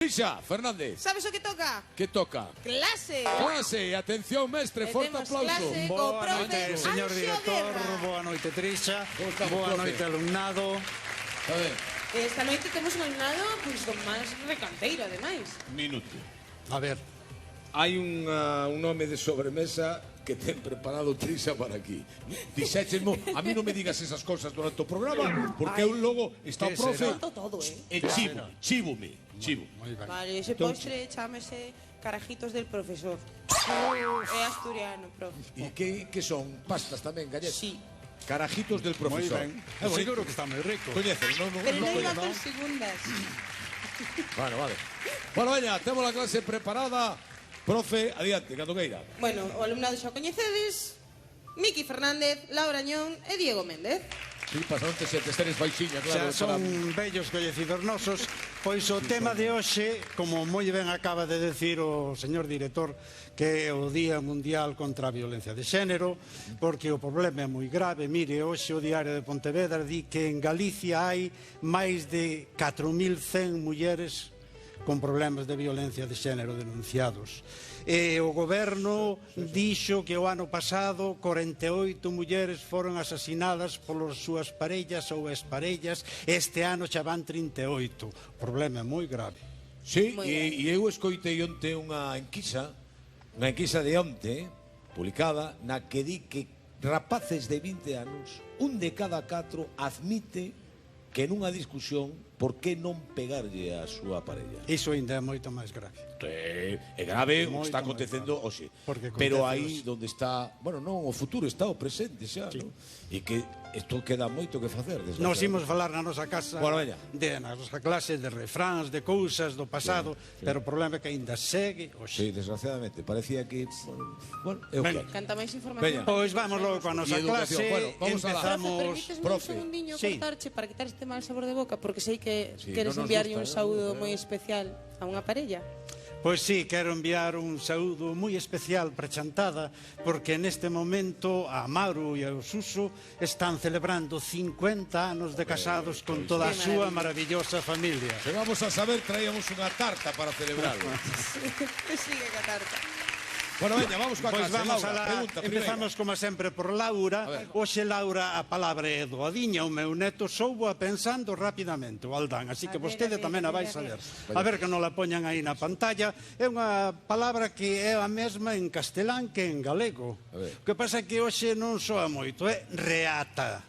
Trisha Fernández. Sabes o que toca? Que toca? Clase. Clase, atención mestre, forte temos aplauso. clase. Boa noite, señor Anxo director, Guerra. boa noite, Trisha, estamos, boa profe? noite, alumnado. A ver, Esta noite temos un alumnado pois, do máis recanteiro, ademais. minuto. A ver, Hai un nome de sobremesa que ten preparado Trisha para aquí. Dixéchesmo, a mí non me digas esas cosas durante o programa, porque eu logo está o Que profe será? Todo, e chívome. moi ben. Vale, ese postre chámese carajitos del profesor. É asturiano, profe. E que son? Pastas tamén, galletas? Sí. Carajitos del Moi profesor. ben. É bonito. Seguro que está moi rico. Coñeces, non? Pero non coñeces. notas segundas. Bueno, vale. Bueno, veña, temos a clase preparada. Profe, adiante, cando queira. Bueno, o alumnado xa o coñecedes. Miki Fernández, Laura Ñón e Diego Méndez. Sí, pasaronte sete seres baixiña, claro. Xa son bellos coñecidos nosos. Pois o tema de hoxe, como moi ben acaba de decir o señor director, que é o Día Mundial contra a Violencia de Xénero, porque o problema é moi grave. Mire, hoxe o Diario de Pontevedra di que en Galicia hai máis de 4.100 mulleres con problemas de violencia de xénero denunciados. E o goberno dixo que o ano pasado 48 mulleres foron asasinadas polas súas parellas ou exparellas. Este ano xa van 38. O problema é moi grave. Sí, Moi e eu escoitei onte unha enquisa de onte, publicada, na que di que rapaces de 20 anos, un de cada 4 admite que nunha discusión por que non pegarlle a súa parella. Iso ainda é moito máis grave. É grave o que Moito está máis acontecendo grave. hoxe. Porque Pero acontece aí hoxe. onde está, bueno, non o futuro, está o presente xa, Sí. non? E que isto queda moito que facer, Nos desgraciadamente. imos falar na nosa casa Bueno, veña. na nosa clase de refráns, de cousas do pasado, pero o problema é que ainda segue Sí, hoxe. desgraciadamente, parecía que bueno, é o que hai. Canta máis información. Veña. Pois vamos logo coa nosa E educación. clase. Bueno, vamos a la- Empezamos. Permítesme profe. un segundinho Sí. cortarche para quitar este mal sabor de boca, porque sei que Sí, queres non nos enviarlle gusta, un saúdo moi especial a unha parella. Pois sí, quero enviar un saúdo moi especial para Chantada, porque neste momento a Maru e o Suso están celebrando 50 anos de casados con toda a Que súa maravillosa familia. Se vamos a saber, traíamos unha tarta para celebrarlo. Que sigue ca tarta. Bueno, veña, vamos coa Pois clase. vamos Laura, a la... pregunta primeira. Empezamos como sempre por Laura. Hoxe Laura a palabra é doadiña. O meu neto soubo a pensando rapidamente o Aldán, así que vostede tamén a vai saber. A ver que non la poñan aí na pantalla. É unha palabra que é a mesma en castelán que en galego. O que pasa é que hoxe non soa moito, é reata.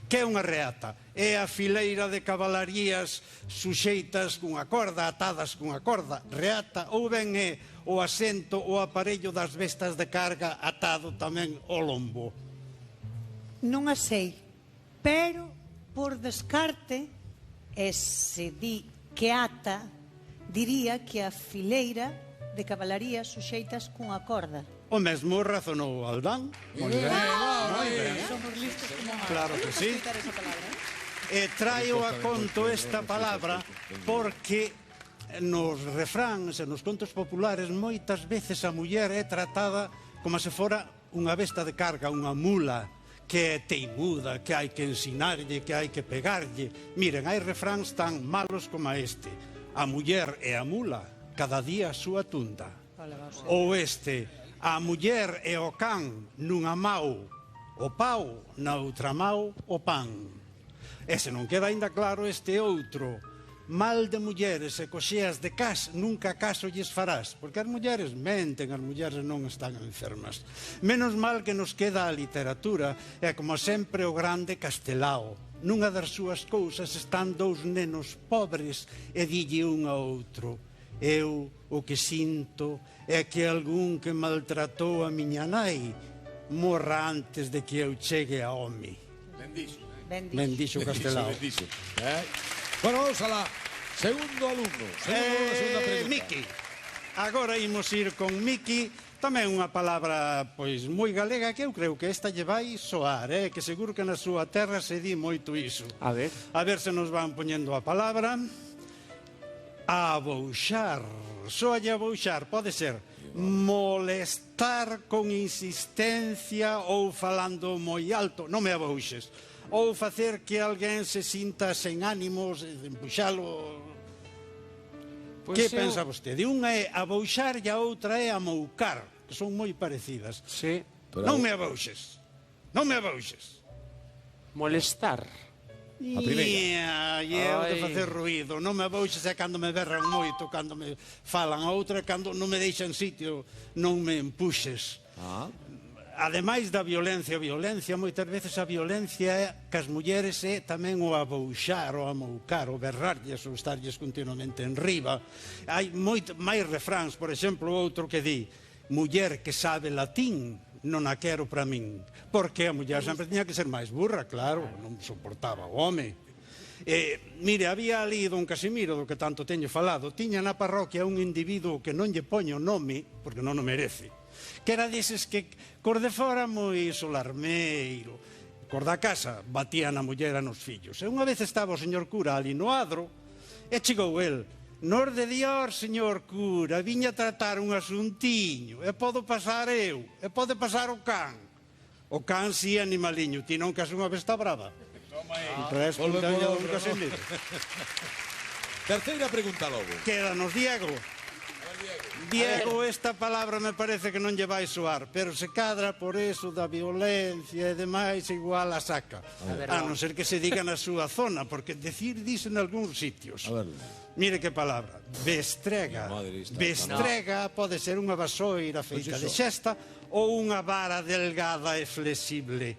Que é unha reata? É a fileira de cabalarías suxeitas cunha corda, atadas cunha corda, reata, ou ben é o asento ou aparello das bestas de carga atado tamén ao lombo. Non a sei, pero por descarte, e se di que ata, diría que a fileira de cabalarías suxeitas cunha corda. O mesmo razonou Aldán. Moi ben. Somos listos como Claro que sí. Quitar esa palabra. E traio a conto esta palabra porque nos refráns e nos contos populares moitas veces a muller é tratada como se fora unha besta de carga, unha mula, que é teimuda, que hai que ensinarlle, que hai que pegarlle. Miren, hai refráns tan malos como este. A muller e a mula, cada día a súa tunda. Ou este, a muller e o can nunha mau, o pau na outra mau, o pan. E se non queda ainda claro este outro, mal de mulleres e coxeas de cas, nunca caso lles farás, porque as mulleres menten, as mulleres non están enfermas. Menos mal que nos queda a literatura, e como sempre o grande Castelao. Nunha das súas cousas están dous nenos pobres e dille un a outro: eu o que sinto é que algún que maltratou a miña nai morra antes de que eu chegue a home. Ben dixo Castelao. Bendicio. Bueno, vamos a la segundo alumno. Segunda pregunta. Miki. Agora imos ir con Miki. Tamén unha palabra pois moi galega que eu creo que esta lle vai soar, que seguro que na súa terra se di moito iso. A ver se nos van poñendo a palabra. Abouxar. Soalle abouxar, pode ser molestar con insistencia ou falando moi alto. Non me abouxes. Ou facer que alguén se sinta sen ánimos, empuxalo. Que pensa vostede? Unha é abouxar e a outra é amoucar, que son moi parecidas. Sí. Non me abouxes. Non me abouxes. Molestar. A primeira. E eu de Ai. facer ruído. Non me abouxes é cando me berran moito, cando me falan. A outra é cando non me deixan sitio, non me empuxes. Ademais da violencia, moitas veces a violencia é que as mulleres é tamén o abouxar, o amoucar, o berrarlles, o estarlles continuamente en riba. Hai máis refráns, por exemplo, outro que di: muller que sabe latín non a quero para min, porque a muller sempre tiña que ser máis burra, claro, non soportaba o home. Mire, había ali don Casimiro, do que tanto teño falado, tiña na parroquia un individuo que non lle poño nome, porque non o merece, que era deses que cor de fora moi solarmeiro, cor da casa batía na muller e nos fillos. E unha vez estaba o señor cura ali no adro e chegou el: "Nor de Dios, señor cura, viña tratar un asuntiño, e podo pasar eu, e pode pasar o can." O can si animaliño, ti non que as unha besta brava. Responde a don Casimiro. Terceira pregunta logo. Quédanos Diego. Diego, esta palabra me parece que non lle vai soar, pero se cadra por eso da violencia e demais igual a saca. A non ser que se diga na súa zona, porque decir diso en algúns sitios. A ver. Mire que palabra, bestrega. Bestrega pode ser unha vasoira feita de xesta ou unha vara delgada e flexible.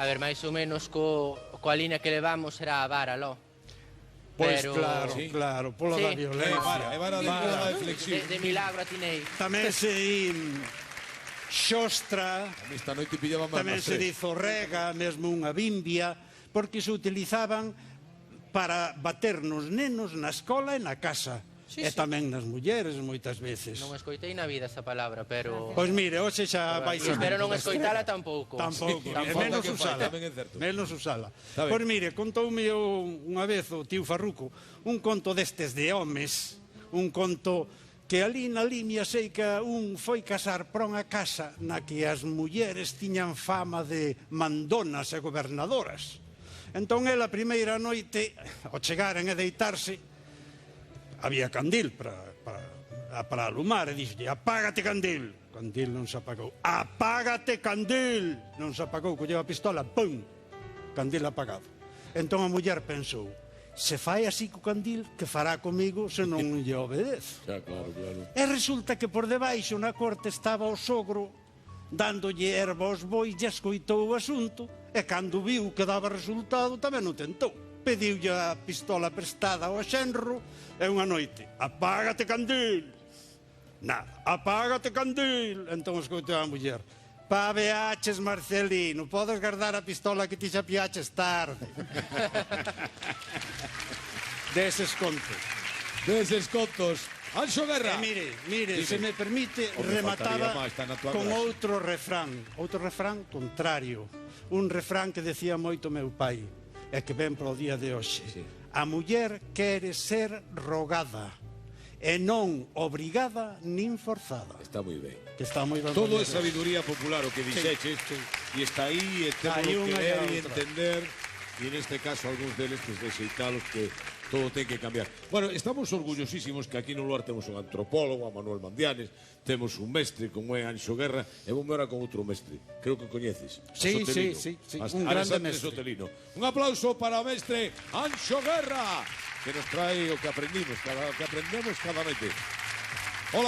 A ver, máis ou menos coa línea que levamos será a vara, lo. Pois Pero... claro, Sí. claro, pola da Sí. violencia. É vara de flexión. De milagro atinei. Tamén se di xostra, Esta noite pillaba máis tamén nas se di tres. zorrega, mesmo unha bimbia, porque se utilizaban para bater nos nenos na escola e na casa. Sí, E sí. tamén nas mulleres moitas veces. Non escoitei na vida esa palabra, pero... Pois mire, hoxe xa vai ser... Espero non escoitala tampouco. Tampouco, Sí, e tampouco menos que fai, usala. tamén é certo. Menos usala. Está ben. Pois mire, contoume unha vez o tío Farruco un conto destes de homes, un conto que ali na Limia sei que un foi casar para unha casa na que as mulleres tiñan fama de mandonas e gobernadoras. Entón, el a primeira noite, ao chegaren e deitarse, había candil para alumar, e dixolle: "Apágate, candil." Candil non se apagou. "Apágate, candil." Non se apagou, colleu a pistola, pum, candil apagado. Entón a muller pensou: se fai así co candil, que fará comigo se non lle obedezo? Xa, claro, claro. E resulta que por debaixo na corte estaba o sogro dándolle erva aos bois e escoitou o asunto, e cando viu que daba resultado tamén o tentou. Pediulle a pistola prestada ao xenro e unha noite: "Apágate, candil." Nada, "Apágate, candil." Entón escoitou a muller: "Paveaches, Marcelino, podes guardar a pistola que ti xa piaches tarde." Deses contos. Deses contos. Anxo Guerra. Mire, Dime. se me permite, Home, remataba faltaría máis, está na tua con clase. outro refrán contrario. Un refrán que decía moito meu pai, e que ven pro día de hoxe. Sí. A muller quere ser rogada, e non obrigada nin forzada. Está moi ben. Que está moi ben. Todo é poñido. sabiduría popular o que dixeches, e está aí, e Está aí temos que unha e ler a e outra. entender, e neste caso algúns deles pues deseixtalos que todo ten que cambiar. Bueno, estamos orgullosísimos que aquí no lugar temos un antropólogo, a Manuel Mandianes, temos un mestre como é Anxo Guerra, e vou ahora con outro mestre, creo que coñeces, a Sí, Sotelino. sí, As- un grande Alexandre mestre. Sotelino. Un aplauso para o mestre Anxo Guerra, que nos trae o que aprendimos, o que aprendemos cada noite.